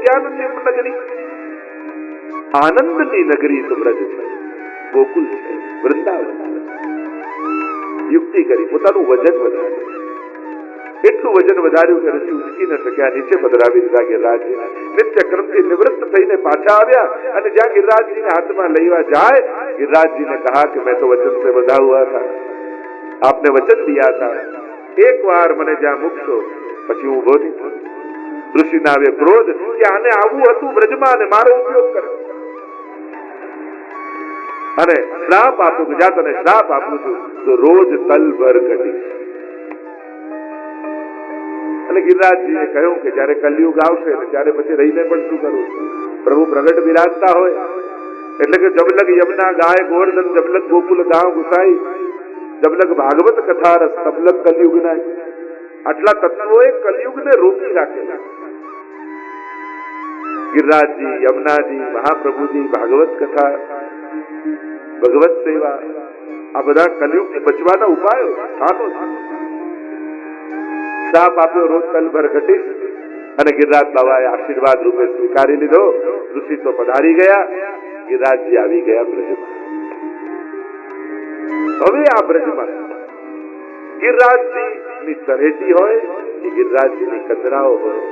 નિત્યાનંદ નગરી, આનંદની નગરી તો બ્રજ છે, ગોકુલ છે, વૃંદાવન. યુક્તિ કરી પોતાનું વજન વધાર્યું. એટલું વજન વધાર્યું કે ઋષિ ઉચકી ન શક્યા, નીચે પધરાવી દીધા ગિરિરાજજીને. નિત્ય ક્રમથી નિવૃત્ત થઈને પાછા આવ્યા અને જ્યાં गिरिराज હાથમાં લઈવા જાય, गिरिराज ने कहा कि मैं तो वचन से बंधा हुआ था, आपने वचन दिया था, एक बार મને જ્યાં મૂકશો પછી હું ઉભો નહીં. ઋષિને આવે ક્રોધ કે આને આવું હતું બ્રજમાં અને મારો ઉપયોગ કર્યો, અને શ્રાપ આપું કે જા તને શ્રાપ આપું છું તો રોજ તલભર ઘટીશ. અને गिरिराजજીએ કહ્યું કે જ્યારે કલયુગ આવશે ને ત્યારે પછી રહીને પણ શું કરવું? પ્રભુ પ્રગટ બિરાજતા હોય એટલે કે જબલગ યમુના ગાય ગોવર્ધન, જબલગ ગોકુલ ગાંવ ગુસાઈ, જબલગ ભાગવત કથા રસ, તબલગ કલયુગ ના. આટલા તત્વોએ કલયુગને રોકી રાખેલા. गिरिराजજી, યમુનાજી, મહાપ્રભુજી, ભાગવત કથા, ભગવત સેવા, આ બધા કલયુગથી બચવાના ઉપાયો સ્થાનો છે. શાપ આપ્યો રોજ તલભર ઘટીશ, અને गिरिराज બાબાએ આશીર્વાદ રૂપે સ્વીકારી લીધો. ઋષિ તો પધારી ગયા, गिरिराजજી આવી ગયા બ્રજમાં. હવે આ બ્રજમાં गिरिराजजीની તરેટી હોય કે गिरिराजजीની કચરાઓ હોય,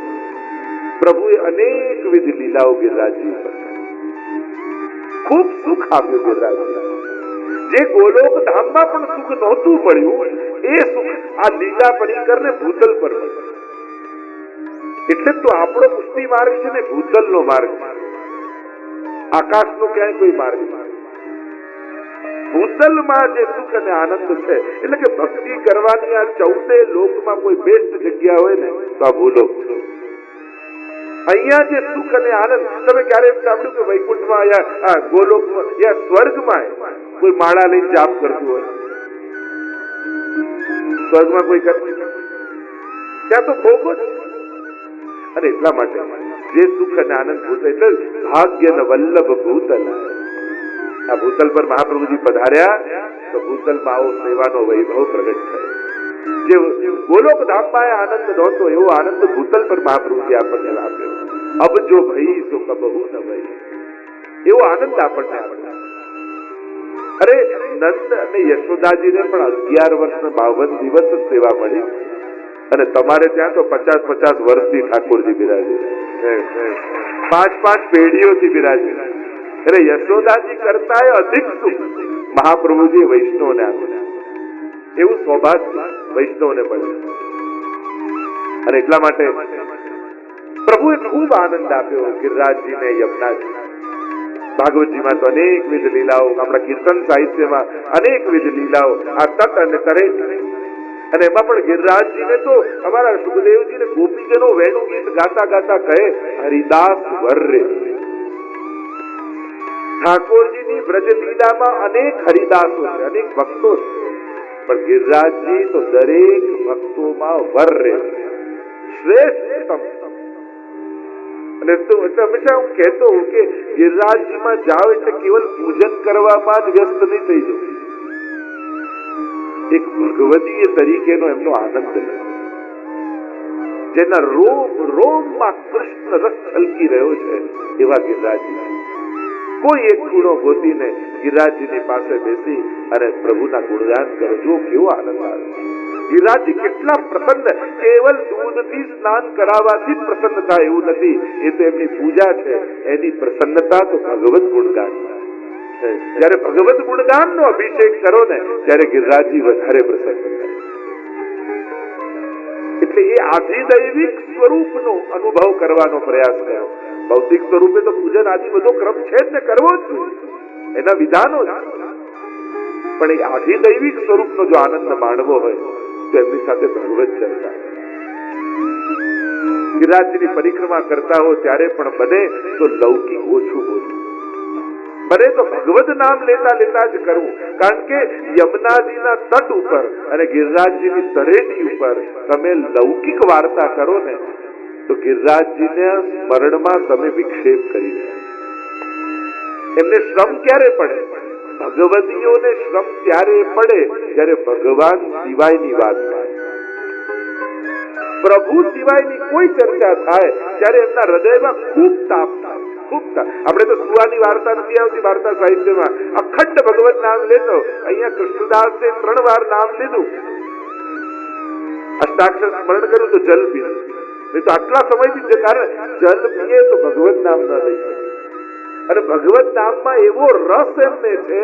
પ્રભુએ અનેકવિધ લીલાઓ गिरिराजજી પર ખૂબ સુખ આપ્યું. गिरिराजજી જે ગોલોક ધામમાં પણ સુખ નહોતું મળ્યું, એ સુખ આ લીલા પરીકરને ભૂતલ પર મળ્યું. એટલે તો આપણો પુષ્ટિ માર્ગ છે ને ભૂતલનો માર્ગ છે, આકાશનો ક્યાંય કોઈ માર્ગ નથી. ભૂતલમાં જે સુખ અને આનંદ છે, એટલે કે ભક્તિ કરવાની આ 14 લોકમાં કોઈ બેસ્ટ જગ્યા હોય ને તો આ ભૂલોક છે. અહીંયા જે સુખ અને આનંદ, તમે ક્યારે સાંભળ્યું કે વૈકુંઠમાં યા ગોલોકમાં યા સ્વર્ગમાં કોઈ માળા લઈને જાપ કરતું હોય? સ્વર્ગમાં કોઈ કરતું? ત્યાં તો ભોગો જ. અને એટલા માટે જે સુખ અને આનંદ ભૂતલ, એટલે ભાગ્ય ને વલ્લભ ભૂતલ. આ ભૂતલ પર મહાપ્રભુજી પધાર્યા તો ભૂતલમાં આવો સેવાનો વૈભવ પ્રગટ થયો. જે ગોલોક ધામમાં આનંદ નહોતો એવો આનંદ ભૂતલ પર મહાપ્રભુજી આપણને આપ્યો. અબ જો ભઈ સો કબહુ ન ભઈ, એવો આનંદ આપણને આપ્યો. અરે નંદ અને યશોદાજીને પણ 11 વર્ષ 52 દિવસ સેવા મળી, અને તમારે ત્યાં તો 50-50 વર્ષથી ઠાકોરજી બિરાજે, 5-5 પેઢીઓથી બિરાજે. અરે યશોદાજી કરતા અધિક સુખ મહાપ્રભુજી વૈષ્ણવને આપ્યું. એવું સૌભાગ્ય વૈષ્ણવને મળે. અને એટલા માટે પ્રભુએ ખૂબ આનંદ આપ્યો गिरिराजजीને, યમુનાજી. ભાગવતજીમાં તો અનેકવિધ લીલાઓ, આપણા કીર્તન સાહિત્યમાં અનેકવિધ લીલાઓ, આ તટ અને તરેટી. અને એમાં પણ गिरिराजजीને તો અમારા સુખદેવજીને ગોપીજનો વેણુ ગીત ગાતા ગાતા કહે, હરિદાસ વર્રે. ઠાકોરજીની બ્રજ લીલામાં અનેક હરિદાસો છે, અનેક ભક્તો છે, પણ गिरिराजजी તો દરેક ભક્તોમાં વર્રે, શ્રેષ્ઠતમ. અને તો હંમેશા હું કહેતો હું કે गिरिराजजीમાં જાઓ એટલે કેવલ પૂજન કરવામાં જ વ્યસ્ત નહીં થઈ જવું, એક ભગવદીય તરીકેનો એમનો આનંદ લે, જેના રોમ રોમમાં કૃષ્ણ રસ છલકી રહ્યો છે એવા गिरिराजजी. કોઈ એક ખૂણો ગોતીને गिरिराजजीની પાસે બેસી અને પ્રભુના ગુણગાન કરો, જો કેવો આનંદ આવે. गिरिराजजी કેટલા પ્રસન્ન, કેવલ દૂધથી સ્નાન કરાવવાથી પ્રસન્ન થાય એવું નથી, એ તો એમની પૂજા છે, એની પ્રસન્નતા તો ભગવત ગુણગાન. જયારે ભગવત ગુણગાનનો અભિષેક કરો ને ત્યારે गिरिराजजी વધારે પ્રસન્ન થાય. એટલે એ આધિદૈવિક સ્વરૂપનો અનુભવ કરવાનો પ્રયાસ કર્યો. ભૌતિક સ્વરૂપે તો પૂજન આદિ બધો ક્રમ છે જ ને, કરવો જ જોઈએ, એના વિધાનો છે. પણ એ આધિદૈવિક સ્વરૂપનો જો આનંદ માણવો હોય તો એમની સાથે ભગવત ચર્ચા. गिरिराजજીની પરિક્રમા કરતા હો ત્યારે પણ બને તો લૌકિક ઓછું બોલવું, બને તો ભગવત નામ લેતા લેતા જ કરવું. કારણ કે યમુનાજીના તટ ઉપર અને गिरिराजजीની તરેટી ઉપર તમે લૌકિક વાર્તા કરો ને તો गिरिराजजीના સ્મરણમાં તમે વિક્ષેપ કરી દો. એમને શ્રમ ક્યારે પડે? ભગવદીઓને શ્રમ ત્યારે પડે જ્યારે ભગવાન સિવાયની વાત થાય. પ્રભુ સિવાયની કોઈ ચર્ચા થાય ત્યારે એમના હૃદયમાં ખૂબ તાપ થાય, ખૂબ તાપ. આપણે તો સુવાની વાર્તા નથી આવતી વાર્તા સાહિત્યમાં, અખંડ ભગવત નામ લેતો. અહીંયા કૃષ્ણદાસે 3 વાર નામ લીધું, અષ્ટાક્ષર સ્મરણ કર્યું તો જલ પીધું. નહીં તો આટલા સમયથી કારણ જલ પીએ તો ભગવત નામ ન લઈ શકે. અને ભગવત નામમાં એવો રસ એમને છે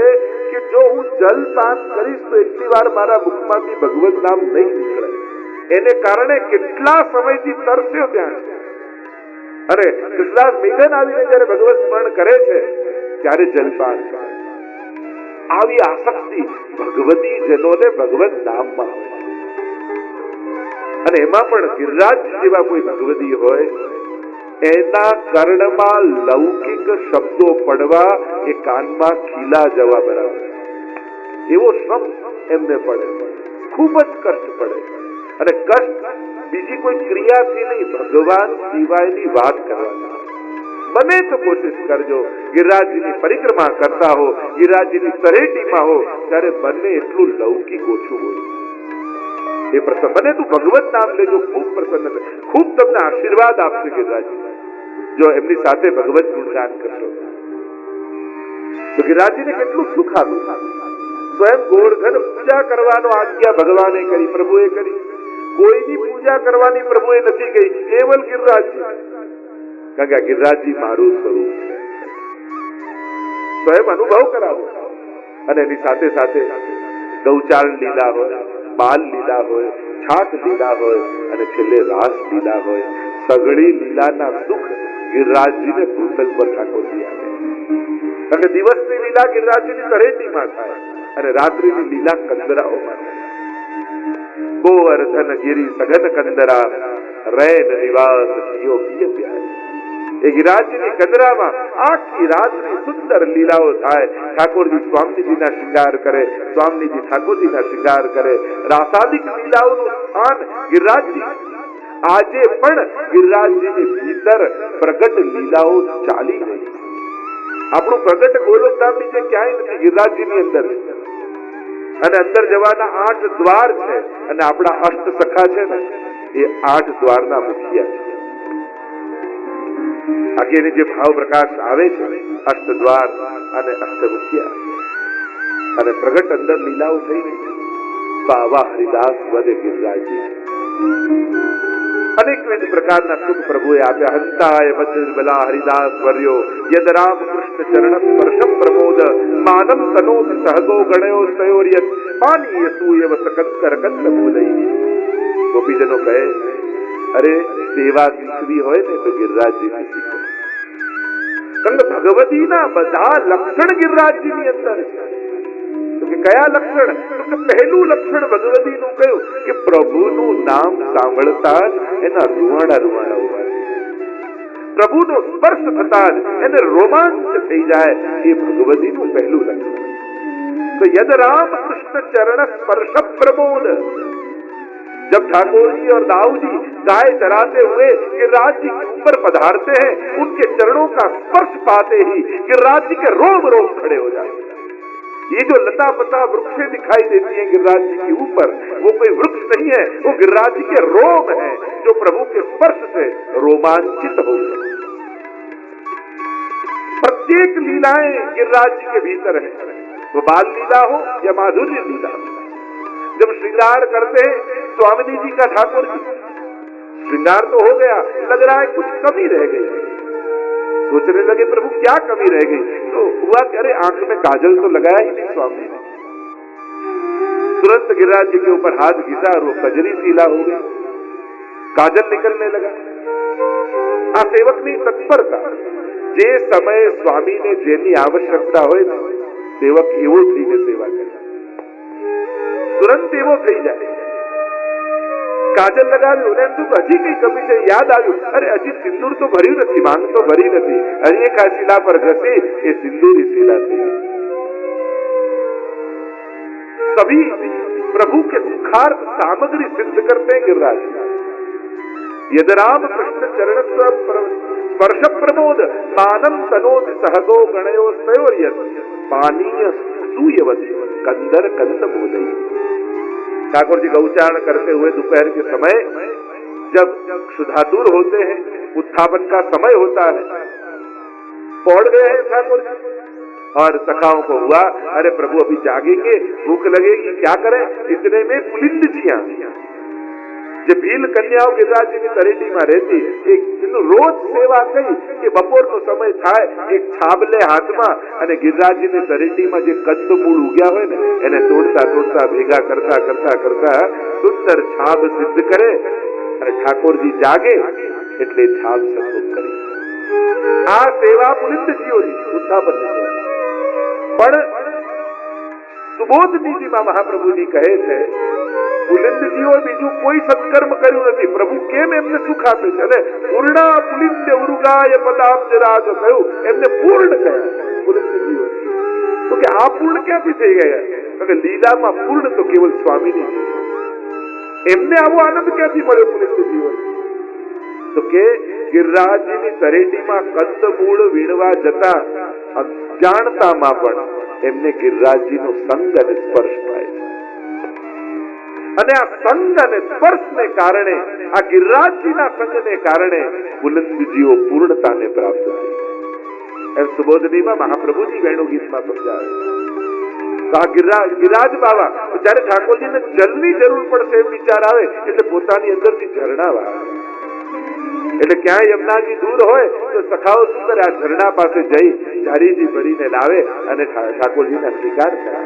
કે જો હું જલ પાન કરીશ તો એટલી વાર મારા મુખમાંથી ભગવત નામ નહીં નીકળે. એને કારણે કેટલા સમયથી તરસ્યો ત્યાં. અરે કૃષ્ણદાસ મેઘન આવીને જયારે ભગવત સ્મરણ કરે છે ત્યારે જલપાન કરે. આવી આસક્તિ ભગવતી જનોને ભગવત નામમાં આવે. અને એમાં પણ ગિરિરાજ જેવા કોઈ ભગવતી હોય એના કર્ણમાં લૌકિક શબ્દો પડવા એ કાનમાં ખીલા જવા બરાબર. એવો શ્રમ એમને પડે, ખૂબ જ કષ્ટ પડે. અને કષ્ટ બીજી કોઈ ક્રિયાથી નહીં, ભગવાન સિવાયની વાત કરવાની. બને તો કોશિશ કરજો, ગિરિરાજની પરિક્રમા કરતા હો, ગિરિરાજની તરેટીમાં હો ત્યારે બને એટલું લૌકિક ઓછું હોય. એ પ્રસન્ન બને તું ભગવત નામ લેજો, ખૂબ પ્રસન્ન, ખૂબ તમને આશીર્વાદ આપશે ગિરિરાજજી જો એમની સાથે ભગવત ગુણગાન કરશો. તો ગિરિરાજજીને કેટલું સુખ આપ્યું. સ્વયં ગોવર્ધન પૂજા કરવાનો આજ્ઞા ભગવાને કરી, પ્રભુએ કરી. કોઈની પૂજા કરવાની પ્રભુએ નથી કહી, કેવલ ગિરિરાજજી. કારણ કે ગિરિરાજજી મારું સ્વરૂપ છે. સ્વયં અનુભવ કરાવો. અને એની સાથે સાથે ગૌચારણ લીલા હોય, બાલ લીલા હોય, છાટ લીલા હોય અને છેલ્લે રાસ લીલા હોય, સઘળી લીલાના સુખ ગિરિરાજજીને ભૂતલ પર ઠાકોરજી આપે. કારણ કે દિવસની લીલા ગિરિરાજજીની તરેટીમાં થાય અને રાત્રિની લીલા કંદરાઓમાં થાય. ગોવર્ધન ગિરી સઘન કંદરા રૈન નિવાસ જીઓ પિય પ્યારી. એ ગિરિરાજની કંદરામાં આખી રાતની સુંદર લીલાઓ થાય. ઠાકોરજી સ્વામીજીના શૃંગાર કરે, સ્વામીજી ઠાકોરજીના શૃંગાર કરે. રાસાદિક લીલાઓનું સ્થાન ગિરિરાજજી. આજે પણ ગિરિરાજજીની ભીતર પ્રગટ લીલાઓ ચાલી રહી. આપણું પ્રગટ ગોલોકધામ નીચે ક્યાંય નથી, ગિરિરાજજીની અંદર છે. અને અંદર જવાના 8 દ્વાર છે. અને આપણા અષ્ટ સખા છે ને એ 8 દ્વારના મુખિયા છે. આખી એની જે ભાવ પ્રકાશ આવે છે, અષ્ટ દ્વાર અને અષ્ટ મુખિયા અને પ્રગટ અંદર લીલાઓ થઈ રહી છે. બાવા હરિદાસ વદે ગિરિરાજજી અનેકવિધ પ્રકારના સુખ પ્રભુએ આપ્યા. હંતાય મધ્યબલા હરિદાસ વર્યો યદ રામ કૃષ્ણ ચરણ સ્પર્શમ પ્રમોદ માનમ તનોત સહગો ગણયો સયોર્યત પાનીય સૂયવ સકંદર કંદ બોલઈ. ગોપીજનો કહે અરે સેવા શીખવી હોય ને તો ગિરિરાજજીથી શીખો. કારણ કે ભગવતીના બધા લક્ષણ ગિરિરાજજીની અંદર છે. તો કે કયા લક્ષણ? તો કે પહેલું લક્ષણ ભગવતીનું કયું કે પ્રભુનું નામ સાંભળતા જ એના રૂવાડા રૂવાડા ઉભા થાય. પ્રભુનો સ્પર્શ થતા જ એને રોમાંચ થઈ જાય. એ ભગવતીનું પહેલું લક્ષણ. તો યદ રામ કૃષ્ણ ચરણ સ્पर्श प्रमोद. जब ठाकुर जी और दाऊ जी गाय चराते हुए गिरिराज जी के ऊपर पधारते हैं, उनके चरणों का स्पर्श पाते ही गिरिराज जी के रोम रोम खड़े हो जाते हैं. ये जो लता पता वृक्षें दिखाई देती हैं गिरिराज जी के ऊपर, वो कोई वृक्ष नहीं है, वो गिरिराज जी के रोम है जो प्रभु के स्पर्श से रोमांचित हो गए. प्रत्येक लीलाएं गिरिराज जी के भीतर है, वो बाल लीला हो या माधुर्य लीला हो. जब श्रृंगार करते हैं स्वामी जी का ठाकुर जी, श्रृंगार तो हो गया, लग रहा है कुछ कमी रह गई. सोचने लगे प्रभु क्या कमी रह गई. तो हुआ कि अरे आंख में काजल तो लगाया ही नहीं स्वामी ने. तुरंत गिरिराज जी के ऊपर हाथ घिसा और वो कजरी सीला हो गई, काजल निकलने लगा. आ सेवकनी तत्परता. जे समय स्वामी ने जेनी आवश्यकता होय ने सेवक एवो थईने सेवा करे, तुरंत एवो થઈ જાય. કાજલ લગાવ્યું ને તું હજી કઈ કમી છે યાદ આવ્યું, અરે હજી સિંદૂર તો ભર્યું નથી, માંગ તો ભરી નથી, હજી એક આ શિલા પર ઘસી એ સિંદૂરી શિલા થઈ. सभी प्रभु के सुखार्थ सामग्री सिद्ध करते हैं गिरिराज. यद राम कृष्ण चरण स्पर्श प्रमोद मानम तनोद सहगो गणयो सयोर्यत पानीय सूयवती कंदर कंद बोलई. ठाकुर जी गौचारण करते हुए दोपहर के समय जब क्षुधातुर होते हैं, उत्थापन का समय होता है, पहुंच गए हैं ठाकुर जी, और सखाओं को हुआ अरे प्रभु अभी जागेंगे, भूख लगेगी, क्या करें। इतने में पुलिंद जिया જે ભીલ કન્યાઓ गिरिराजની તરેટીમાં રહેતી, એક રોજ સેવા થઈ કે બપોરનો સમય થાય, એક છાબલે હાથમાં અને गिरिराजની તરેટીમાં જે કંદમૂળ ઉગ્યા હોય ને એને તોડતા તોડતા ભેગા કરતા કરતા કરતા સુંદર છાબ સિદ્ધ કરે અને ઠાકોરજી જાગે એટલે છાબ સત્સંગ કરી. આ સેવા પુલિંદજીઓની ઉત્થાપનની સેવા. પણ સુબોધનીજીમાં મહાપ્રભુજી કહે છે પુલિંદજીઓ બીજું કોઈ સત્કર્મ કર્યું નથી, પ્રભુ કેમ એમને સુખ આપે છે. અને પૂર્ણા પુલિંદ ઉરુગાય પદાબ્જ રાજ કહ્યું, એમને પૂર્ણ કહ્યા પુલિંદજીઓ. તો કે આ પૂર્ણ ક્યાંથી થઈ ગયા? તો કે લીલામાં પૂર્ણ તો કેવલ સ્વામીની છે. એમને આવો આનંદ ક્યાંથી મળ્યો પુલિંદજીઓ? તો કે गिरिराजની તરેટીમાં કંદમૂળ વીણવા જતા અજાણતામાં પણ એમને गिरिराजજીનો સંગ અને સ્પર્શ થાય છે. અને આ સંગ અને સ્પર્શને કારણે, આ गिरिराजજીના સંગને કારણે બુલંદજીઓ પૂર્ણતાને પ્રાપ્ત થઈ. એમ સુબોધનીમાં મહાપ્રભુજી વેણુ ગીતમાં સમજાવે. આ गिरिराज બાવા જ્યારે ઠાકોરજીને જલની જરૂર પડશે એમ વિચાર આવે એટલે પોતાની અંદરથી ઝરણા વહાવે. એટલે ક્યાંય યમુનાજી દૂર હોય તો સખાઓ શું કરે, આ ઝરણા પાસે જઈ ઝારીજી ભરીને લાવે અને ઠાકોરજીને સ્વીકાર કરે.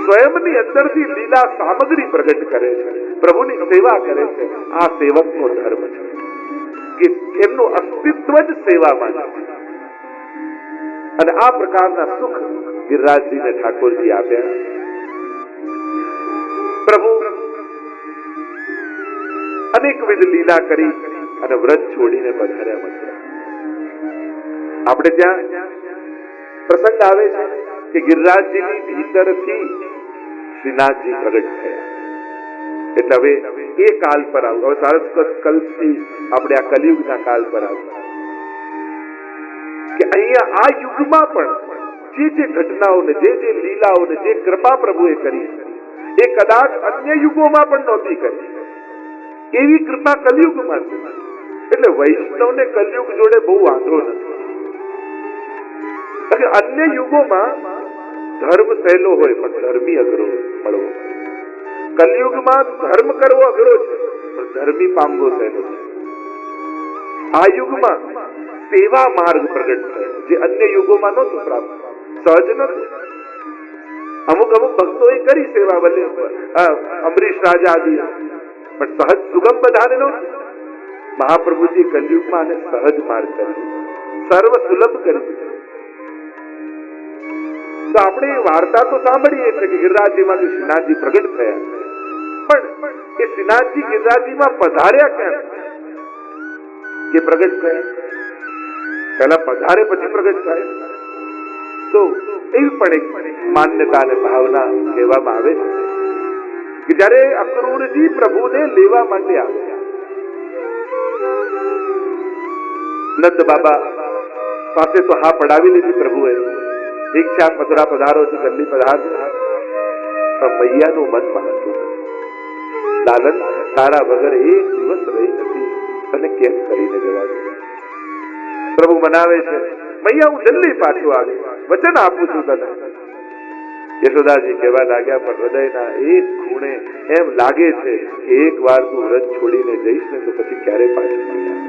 સ્વયંની અંદરથી લીલા સામગ્રી પ્રગટ કરે છે, પ્રભુની સેવા કરે છે. આ સેવકનો ધર્મ છે કે એમનું અસ્તિત્વ જ સેવામાં છે. અને આ પ્રકારના સુખ गिरिराजजीને ઠાકોરજી આપ્યા. પ્રભુ અનેકવિધ લીલા કરી અને વ્રત છોડીને પધાર્યા મથુરા. આપણે ત્યાં પ્રસંગ આવે છે કે गिरिराजजीની ભીતરથી શ્રીનાથજી પ્રગટ થયા. એટલે હવે એ કાલ પર આવું, હવે સારસ્વત કલ્પથી આપણે આ કલિયુગના કાલ પર આવું કે અહીંયા આ યુગમાં પણ જે ઘટનાઓને, જે લીલાઓને, જે કૃપા પ્રભુએ કરી એ કદાચ અન્ય યુગોમાં પણ નહોતી કરી. એવી કૃપા કલિયુગમાં છે. એટલે વૈષ્ણવને કલિયુગ જોડે બહુ વાંધો નથી. અન્ય યુગોમાં ધર્મ સહેલો હોય પણ ધર્મી અઘરો મળવો. કલિયુગમાં ધર્મ કરવો અઘરો છે પણ ધર્મી પામવો સહેલો છે. આ યુગમાં સેવા માર્ગ પ્રગટ થયો જે અન્ય યુગોમાં નહોતું પ્રાપ્ત, સહજ નહોતું. અમુક ભક્તોએ કરી સેવા, ભલે અમરીશ રાજા આદિ, પણ સહજ સુગમ બધાને નહોતું. મહાપ્રભુજી કલયુગમાં આને સહજ માર્ગ કર્યો, સર્વ સુલભ કરી. તો આપણે વાર્તા તો સાંભળીએ છીએ કે गिरिराजजीમાંથી શ્રીનાથજી પ્રગટ થયા, પણ એ શ્રીનાથજી गिरिराजजीમાં પધાર્યા ક્યાં કે પ્રગટ થયા? પહેલા પધારે પછી પ્રગટ થાય. તો એવી પણ એક માન્યતા અને ભાવના કહેવામાં આવે છે કે જયારે અક્રૂરજી પ્રભુને લેવા માટે આવ્યા, નંદ બાબા પાસે તો હા પડાવી લીધી પ્રભુએ, ઠીક છે આપ મથુરા પધારો છો, જલ્દી પધારજો. પણ મૈયાનું મન માનતું નથી. લાલન તારા વગર એક દિવસ રહી નથી, તને કેમ કરીને જવા દે? પ્રભુ મનાવે છે, મૈયા હું જલ્દી પાછું આવી, વચન આપું છું તને. યશોદાજી કહેવા લાગ્યા, પણ હૃદયના એક ખૂણે એમ લાગે છે કે એક વાર તું વ્રત છોડીને જઈશ ને તો પછી ક્યારે પાછું નહીં આવે.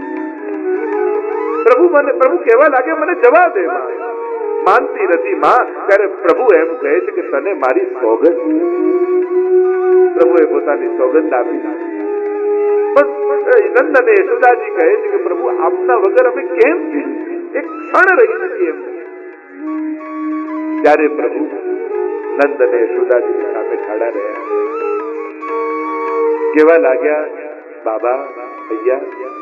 પ્રભુ કહેવા લાગે, મને જવા દે. માનતી નથી માં. ત્યારે પ્રભુ એમ કહે છે કે તને મારી સોગંદ. પ્રભુએ પોતાની સોગંદ આપી. પણ નંદ અને યશોદાજી કહે છે કે પ્રભુ આપના વગર અમે કેમ એક ક્ષણ રહી નથી એમ. ત્યારે પ્રભુ નંદ અને યશોદાજી સામે ખાડા રહ્યા, કેવા લાગ્યા, બાબા ભૈયા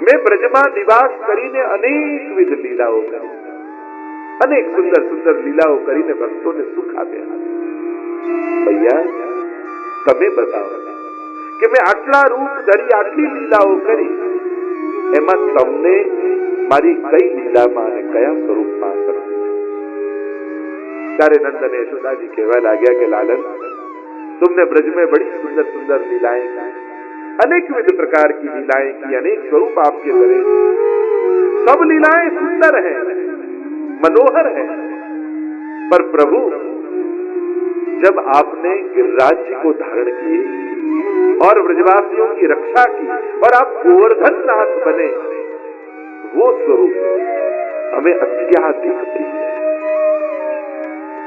મેં બ્રજમાં નિવાસ કરીને અનેકવિધ લીલાઓ કરી, અનેક સુંદર સુંદર લીલાઓ કરીને ભક્તોને સુખ આપ્યા. ભૈયા તમે બતાવો કે મેં આટલા રૂપ ધરી આટલી લીલાઓ કરી, એમાં તમને મારી કઈ લીલામાં અને કયા સ્વરૂપમાં અસર? ત્યારે नंद ने यशोदा जी कहवा लग्या कि लालन तुमने ब्रज में बड़ी सुंदर सुंदर लीलाएं की, अनेक विध प्रकार की लीलाएं की, अनेक स्वरूप आपके धरे। सब लीलाएं सुंदर हैं, मनोहर हैं, पर प्रभु जब आपने गिरिराज जी को धारण किए और ब्रजवासियों की रक्षा की और आप गोवर्धन नाथ बने, वो स्वरूप हमें अत्याधिक प्रिय है।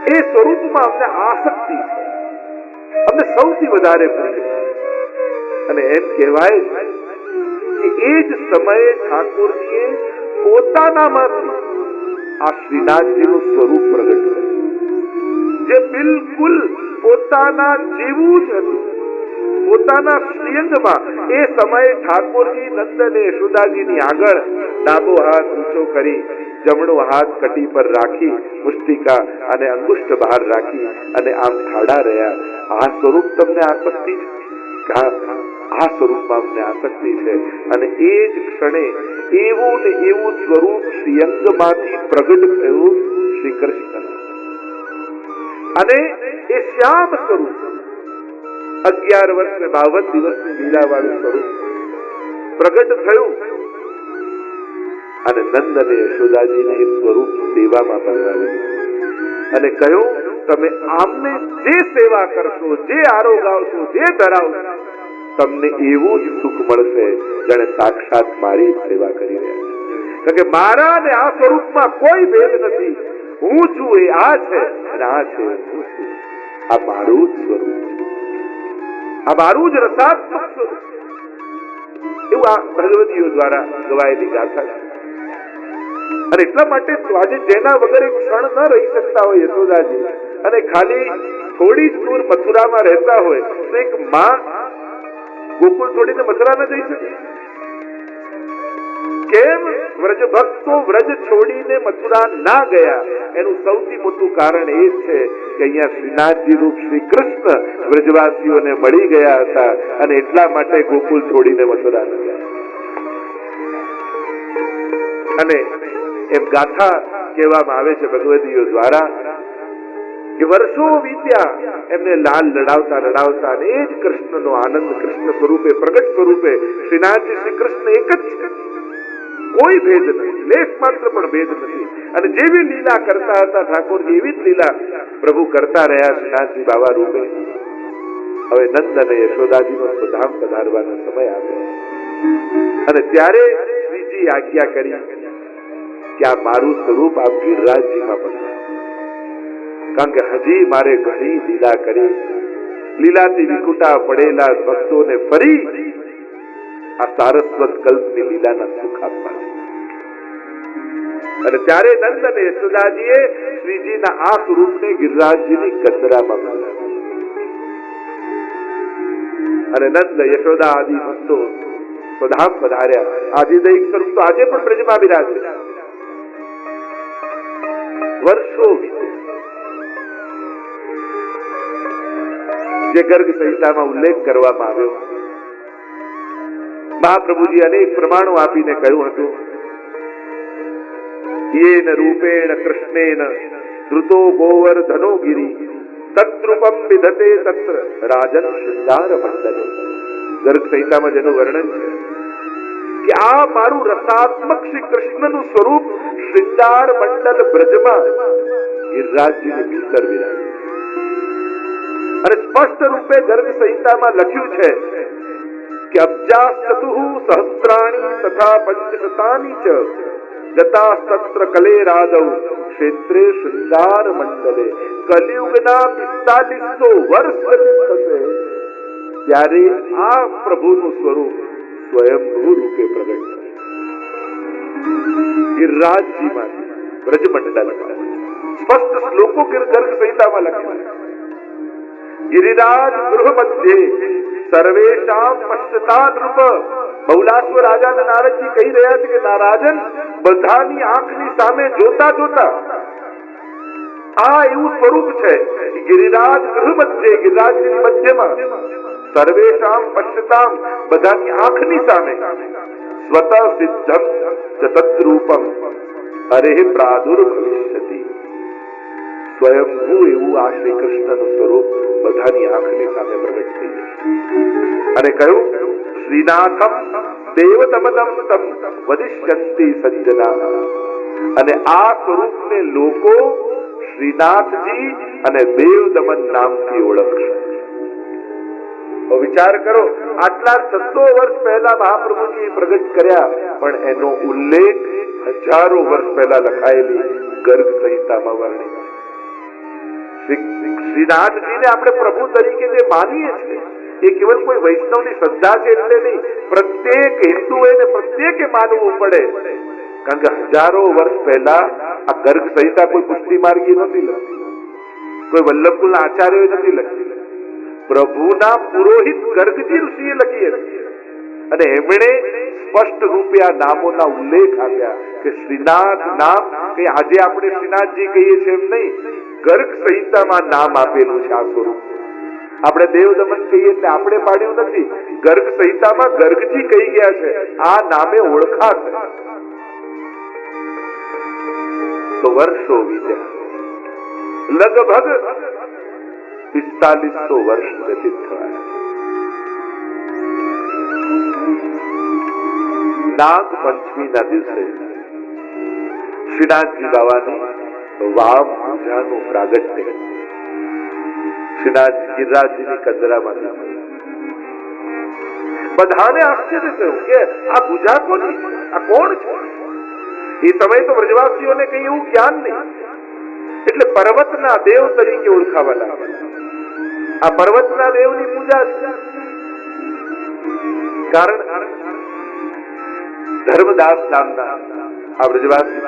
એ સ્વરૂપમાં અમને આસક્તિ છે, અમને સૌથી વધારે પ્રિય છે। અને એમ કહેવાય કે એ જ સમયે ઠાકોરજીએ પોતાનામાંથી આ શ્રીનાથજીનું સ્વરૂપ પ્રગટ કર્યું, જે બિલકુલ પોતાના જેવું જ હતું। પોતાના શ્રીઅંગમાં એ સમયે ઠાકોરજી નંદ અને યશોદાજીની આગળ ડાબો હાથ ઊંચો કરી, જમણો હાથ કટી પર રાખી, મુષ્ટિકા અને અંગુષ્ઠ બહાર રાખી અને આમ ઠાડા રહ્યા। આ સ્વરૂપ તમને આસક્તિ છે? આ સ્વરૂપમાં અમને આસક્તિ છે। અને એ જ ક્ષણે એવું ને એવું સ્વરૂપ શ્રીઅંગમાંથી પ્રગટ થયું શ્રી કૃષ્ણ। અને એ શ્યામ સ્વરૂપ 11 વર્ષ ને 52 દિવસની લીલા વાળું સ્વરૂપ પ્રગટ થયું અને નંદ અને યશોદાજીને એ સ્વરૂપ સેવામાં બદલાવ્યું અને કહ્યું, તમે આમને જે સેવા કરશો, જે આરોગાવશો, જે ધરાવશો, તમને એવું જ સુખ મળશે જાણે સાક્ષાત મારી સેવા કરી રહ્યા છે। કારણ કે મારા અને આ સ્વરૂપમાં કોઈ ભેદ નથી। હું છું એ આ છે અને આ છે હું છું। આ મારું જ સ્વરૂપ છે, આ મારું જ રસાત્મક સ્વરૂપ। એવું આ ભગવદીઓ દ્વારા ગવાયેલી ગાથા છે। અને એટલા માટે આજે જેના વગર એક ક્ષણ ન રહી શકતા હોય યશોદાજી, અને ખાલી થોડી જ દૂર મથુરામાં રહેતા હોય, તો એક માં ગોકુળ છોડીને મથુરા ન જઈ શકે? કેમ વ્રજ ભક્તો વ્રજ છોડીને મથુરા ના ગયા? એનું સૌથી મોટું કારણ એ છે કે અહીંયા શ્રીનાથજી રૂપ શ્રી કૃષ્ણ વ્રજવાસીઓને મળી ગયા હતા અને એટલા માટે ગોકુળ છોડીને મથુરા ન ગયા। અને એમ ગાથા કહેવામાં આવે છે ભગવદીઓ દ્વારા કે વર્ષો વીત્યા એમને લાલ લડાવતા લડાવતા, અને એ જ કૃષ્ણનો આનંદ કૃષ્ણ સ્વરૂપે પ્રગટ સ્વરૂપે શ્રીનાથજી શ્રી કૃષ્ણ એક જ છે, કોઈ ભેદ નથી, લેશ માત્ર પણ ભેદ નથી। અને જેવી લીલા કરતા હતા ઠાકોરજી, એવી જ લીલા પ્રભુ કરતા રહ્યા શ્રીનાથજી બાવા રૂપે। હવે નંદ અને યશોદાજીનો સ્વધામ પધારવાનો સમય આવ્યો અને ત્યારે શ્રીજી આજ્ઞા કરી કે આ મારું સ્વરૂપ આપ ગિરિરાજજીમાં પધારો, કારણ કે હજી મારે ઘણી લીલા કરી, લીલાથી વિકુટા પડેલા ભક્તોને ફરી આ સારસ્વત કલ્પની લીલાના સુખ આપવા। અને ત્યારે નંદ અને યશોદાજીએ શ્રીજીના આ સ્વરૂપને ગિરિરાજજીની ગંદરામાં બનાવ્યું અને નંદ યશોદા આદિ ભક્તો સ્વધામ પધાર્યા। આજે દૈહિક સ્વરૂપ તો આજે પણ બ્રજમાં બિરાજે। વર્ષો વીતે, જે ગર્ગ સંહિતામાં ઉલ્લેખ કરવામાં આવ્યો, મહાપ્રભુજી અનેક પ્રમાણો આપીને કહ્યું હતું, યેન રૂપેણ કૃષ્ણેન ધૃતો ગોવર્ધનો ગિરી તત્રૂપમ વિધતે તત્ર રાજન શૃંગાર મંડલે। ગર્ગ સંહિતામાં જેનું વર્ણન છે કે આ મારું રસાત્મક શ્રી કૃષ્ણનું સ્વરૂપ શૃંગાર મંડલ બ્રજમાં ગિરિરાજજીની ભીતર વિરાજે। અને સ્પષ્ટ રૂપે ગર્ગ સંહિતામાં લખ્યું છે કે અબ્જાસ્ચતુઃ સહસ્રાણી તથા પંચશતાની ચ ગતાસ્તત્ર કલેરાદૌ ક્ષેત્રે શૃંગાર મંડલે। કલિયુગના 4500 વર્ષ થશે ત્યારે આ પ્રભુનું સ્વરૂપ સ્વયંભૂ રૂપે પ્રગટ થશે ગિરિરાજજીમાંથી બ્રજમંડલમાં। સ્પષ્ટ શ્લોકો ગર્ગ સંહિતામાં લખ્યા છે। ગિરિરાજ ગૃહ મધ્યે સર્વેશામ પશ્યતા નૃપ। બહુલાશ્વ રાજાને નારદજી કહી રહ્યા છે કે રાજન, બધાની આંખની સામે જોતા જોતા આ એવું સ્વરૂપ છે કે ગિરિરાજ ગૃહ મધ્યે, ગિરિરાજની મધ્યમાં, સર્વેશામ પશ્યતામ, બધાની આંખની સામે, સ્વતઃ સિદ્ધમ ચ તદ્રૂપમ અરે પ્રાદુર્ભવિષ્યતિ। સ્વયંભૂ એવું આ શ્રી કૃષ્ણનું સ્વરૂપ બધાની આંખની સામે પ્રગટ થઈ જશે। અને કહ્યું શ્રીનાથમ દેવદમનમ તમ વદિષ્યંતિ સજ્જના. અને આ સ્વરૂપને લોકો શ્રીનાથજી અને દેવદમન નામથી ઓળખશે. વિચાર કરો, આટલા 600 વર્ષ પહેલા મહાપ્રભુજી પ્રગટ કર્યા, પણ એનો ઉલ્લેખ હજારો વર્ષ પહેલા લખાયેલી ગર્ગ સંહિતામાં વર્ણિત. શ્રીનાથજીને આપણે પ્રભુ તરીકે જે માનીએ છીએ એ કેવલ કોઈ વૈષ્ણવની શ્રદ્ધા છે એટલે નહીં, પ્રત્યેક હિન્દુએ ને પ્રત્યેકે માનવું પડે. કારણ કે હજારો વર્ષ પહેલા આ ગર્ગ સંહિતા કોઈ પુષ્ટિ માર્ગી નથી લખી, કોઈ વલ્લભકુલના આચાર્યોએ નથી લખી, પ્રભુના પુરોહિત ગર્ગજી ઋષિએ લખી હતી. અને એમણે સ્પષ્ટ રૂપે આ નામોના ઉલ્લેખ આપ્યા કે શ્રીનાથ નામ કે આજે આપણે શ્રીનાથજી કહીએ છીએ એમ નહીં, ગર્ગ સંહિતામાં નામ આપેલું છે આ સ્વરૂપ. આપણે દેવદમન કહીએ એટલે આપણે પાડ્યું નથી, ગર્ગ સંહિતામાં ગર્ગજી કહી ગયા છે, આ નામે ઓળખાશે. તો વર્ષો વીત્યા, લગભગ 4500 વર્ષ વ્યતીત થયા. નાગ પંચમીના દિવસે શ્રીનાથજી બાવાની વામ પૂજાનું પ્રાગટ્ય શ્રીનાથજી ગિરિરાજજીની કંદરામાં બધાને આશ્ચર્ય થયું કે આ પૂજા કોની, આ કોણ છે? એ સમય તો વ્રજવાસીઓને કઈ એવું જ્ઞાન નહીં, એટલે પર્વતના દેવ તરીકે ઓળખાવા લાગ્યા. આ પર્વતના દેવની પૂજા છે. કારણ ધર્મદાસ નામના આ વ્રજવાસી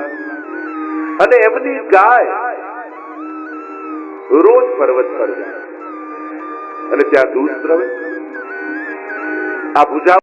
અને એમની ગાય રોજ પર્વત પર જાય અને ત્યાં દૂધ દ્રવે. આ પૂજા